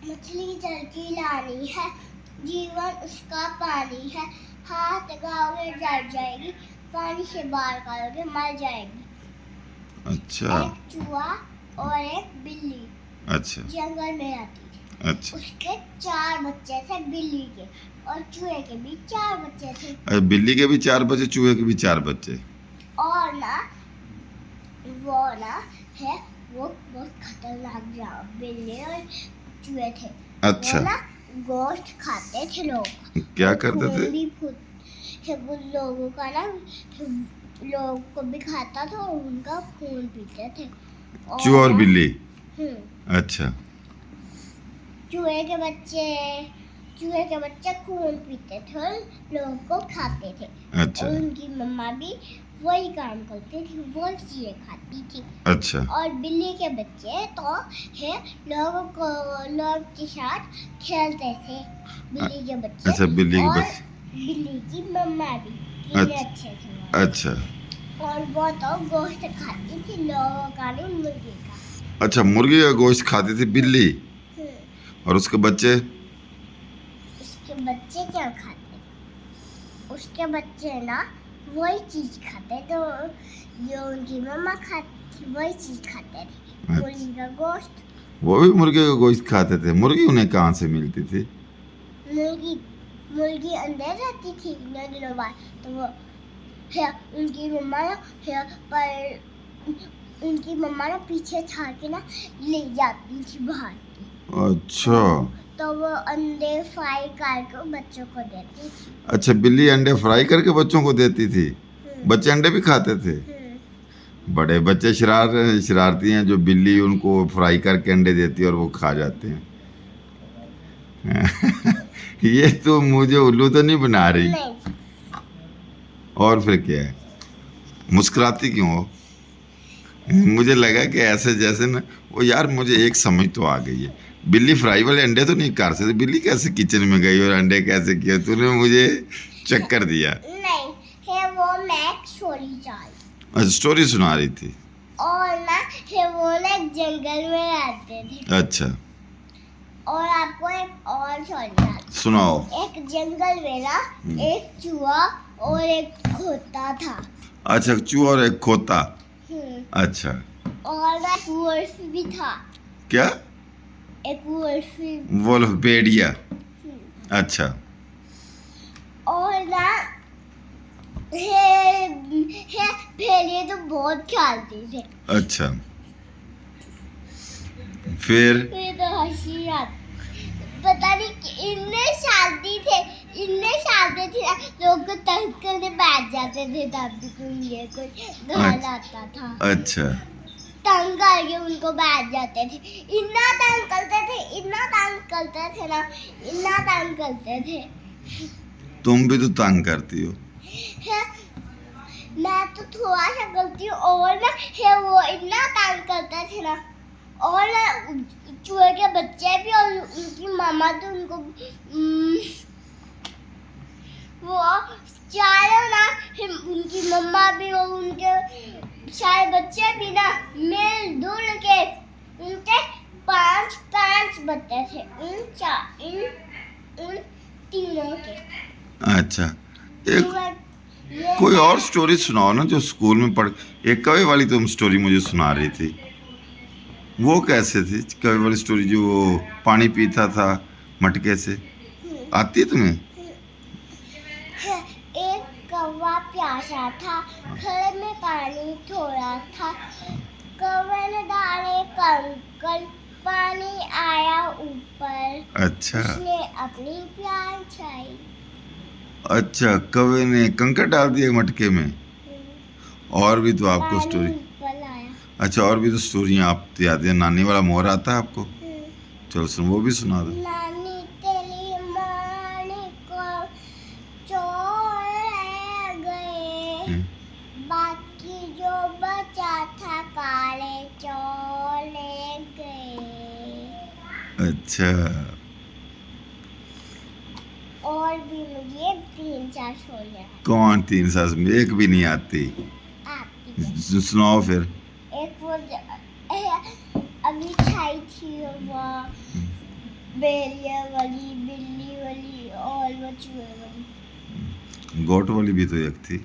मछली जल की रानी है, जीवन उसका पानी है। हाथ लगाओगे जल जाएगी, पानी से बाहर करोगे मर जाएगी। अच्छा एक चूहा और एक बिल्ली अच्छा जंगल में रहती थी। अच्छा। उसके 4 बच्चे थे, बिल्ली के और चूहे के भी 4 बच्चे थे। अरे बिल्ली के भी 4 बच्चे, चूहे के भी 4 बच्चे। और ना है वो बहुत खतरनाक बिल्ली और चूहे थे। अच्छा। वो ना गोश्त खाते थे लोग। क्या करते थे? वो लोगों का ना लोगों को भी खाता था और उनका खून पीते थे। चूहा और ना- बिल्ली। हम्म। अच्छा चूहे के बच्चे खून पीते थे और लोगों को खाते थे। अच्छा और उनकी मम्मा भी वही काम करती थी, वो चीजें खाती थी। अच्छा और बिल्ली के बच्चे तो है लोग के साथ खेलते थे। बिल्ली के बच्चे अच्छा बिल्ली के और बच्चे। बिल्ली की मम्मा भी कितने अच्छे थे वो। अच्छा और वो तो गोश्त खाती थी, लोगों का नहीं, मुर्गी का। अच्छा, मुर्गी का गोश्त खाती थी बिल्ली, और उसके बच्चे? उसके बच्चे क्या खाते? उसके बच्चे ना वही चीज खाते तो जो उनकी मम्मा खाती वही चीज खाते थे, मुर्गी का गोश्त। वो भी मुर्गे का गोश्त खाते थे। मुर्गी उन्हें कहाँ से मिलती थी? मुर्गी अंदर रहती थी दिनों बाद, तो वो है उनकी मम्मा ना है पर उनकी मम्मा ना पीछे छाड़ के ना ले जाती थी बाहर। अच्छा तो वो अंडे फ्राई करके बच्चों को देती थी। अच्छा, बिल्ली अंडे फ्राई करके बच्चों को देती थी। बच्चे अंडे भी खाते थे? बड़े बच्चे शरारती हैं जो बिल्ली उनको फ्राई करके अंडे देती है और वो खा जाते हैं। ये तो मुझे उल्लू तो नहीं बना रही? नहीं। और फिर क्या है, मुस्कुराती क्यों हो? मुझे लगा कि ऐसे जैसे ना वो, यार मुझे एक समझ तो आ गई है, बिल्ली फ्राई वाले अंडे तो नहीं कर सकती, बिल्ली कैसे किचन में गई और अंडे कैसे किए? तूने मुझे चक्कर दिया। नहीं है वो मैं स्टोरी अच्छा, स्टोरी सुना रही थी। और ना है वो ना एक जंगल में रहते थे। अच्छा और आपको एक और स्टोरी सुनाओ। एक जंगल में ना एक चूहा और एक खोता था। अच्छा, चूहा और एक खोता। अच्छा। और ना एक वुल्फ भी था। क्या? एक वुल्फ भी। वुल्फ, भेड़िया। अच्छा और ना है भेड़िए तो बहुत खेलते थे। अच्छा फिर? तो हंसी आती, पता नहीं कि इतने शांति थे ना, लोग को तंग करने बैठ जाते थे तब भी कोई घर आता था। अच्छा तंग करके उनको बैठ जाते थे। इतना तंग करते थे ना, इतना तंग करते थे। तुम भी तो तंग करती हो। मैं तो थोड़ा सा करती हूँ और ना है वो इतना तंग करते थे ना। और ना चूहे के बच्चे भी और उनकी मामा तो उनको वो चारों ना उनकी मम्मा भी और उनके सारे बच्चे भी ना मिलजुल के उनके 5 बच्चे थे उन तीनों के। अच्छा, एक कोई और स्टोरी सुनाओ ना जो स्कूल में पढ़। एक कौवे वाली तुम स्टोरी मुझे सुना रही थी, वो कैसे थी कौवे वाली स्टोरी जो पानी पीता था मटके से? आती है तुम्हें? एक कौवा प्यासा था, घड़े में पानी थोड़ा था। कौवे ने डाले कंकड़, पानी आया ऊपर। अच्छा उसने अपनी प्यास छाई। अच्छा, कौवे ने कंकड़ डाल दिए मटके में। और भी तो आपको स्टोरी। ऊपर आया। अच्छा, और भी तो स्टोरियाँ आप याद है? नानी वाला मोर आता है आपको? चलो सुन, वो भी सुना दो। नानी तेरी मानी को चोर ले गए, बाकी जो बचा था काले चोर ले गए। अच्छा, और भी मुझे 3-4 स्टोरियाँ कौन 3 साल में? एक भी नहीं आती। आती है। सुनाओ फिर। एक वो अभी छाई थी वो बेलिया वाली, बिल्ली वाली और वो चूहे वाली। गोट वाली भी तो एक थी,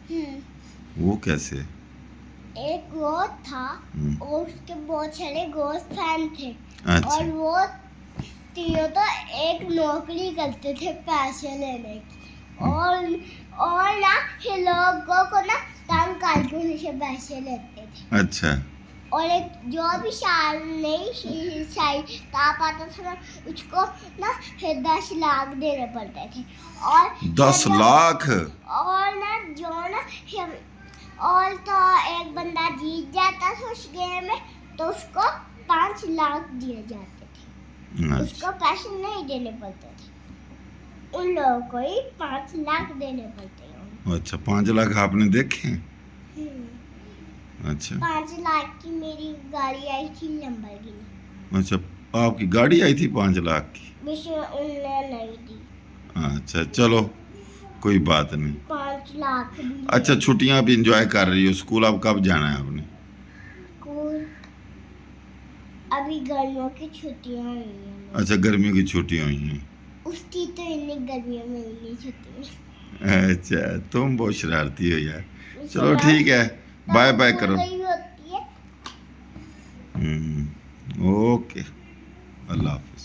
हम्म, वो कैसे? एक गोट था हम्म, और उसके बहुत सारे गोट फैन थे। अच्छा। और वो तीनों तो एक नौकरी करते थे पैसे लेने की, और ना ये लोगों को ना तंग करके उनसे पैसे लेते थे। अच्छा। और एक जो भी साल नहीं ताप आता था ना, उसको ना 10 लाख देने पड़ते थे। और 10 लाख? और ना जो ना और तो एक बंदा जीत जाता था उस गेम में तो उसको 5 लाख दिए जाते थे। अच्छा। उसको पैसे नहीं देने पड़ते थे, उन लोगों को ही 5 लाख देने पड़ते हैं। अच्छा, 5 लाख आपने देखे? अच्छा 5 लाख की मेरी गाड़ी आई थी लंबरगिनी, अच्छा, आपकी गाड़ी आई थी 5 लाख की? विश्व उनने नहीं दी। अच्छा चलो, कोई बात नहीं। 5 लाख भी अच्छा, छुट्टियां भी इंजॉय कर रही हो? स्कूल अब कब जाना है आपने? स्कूल अभी गर्मियों की छुट्टियां हुई हैं। अच्छा, गर्मियों की छुट्टियां हुई हैं। उसकी तो इन्हीं गर्मियों में इन्हीं छुट्टी। अच्छा, तुम बहुत शरारती हो यार। में चलो ठीक है, बाय बाय करो। गई होती है। ओके, अल्लाह हाफिज।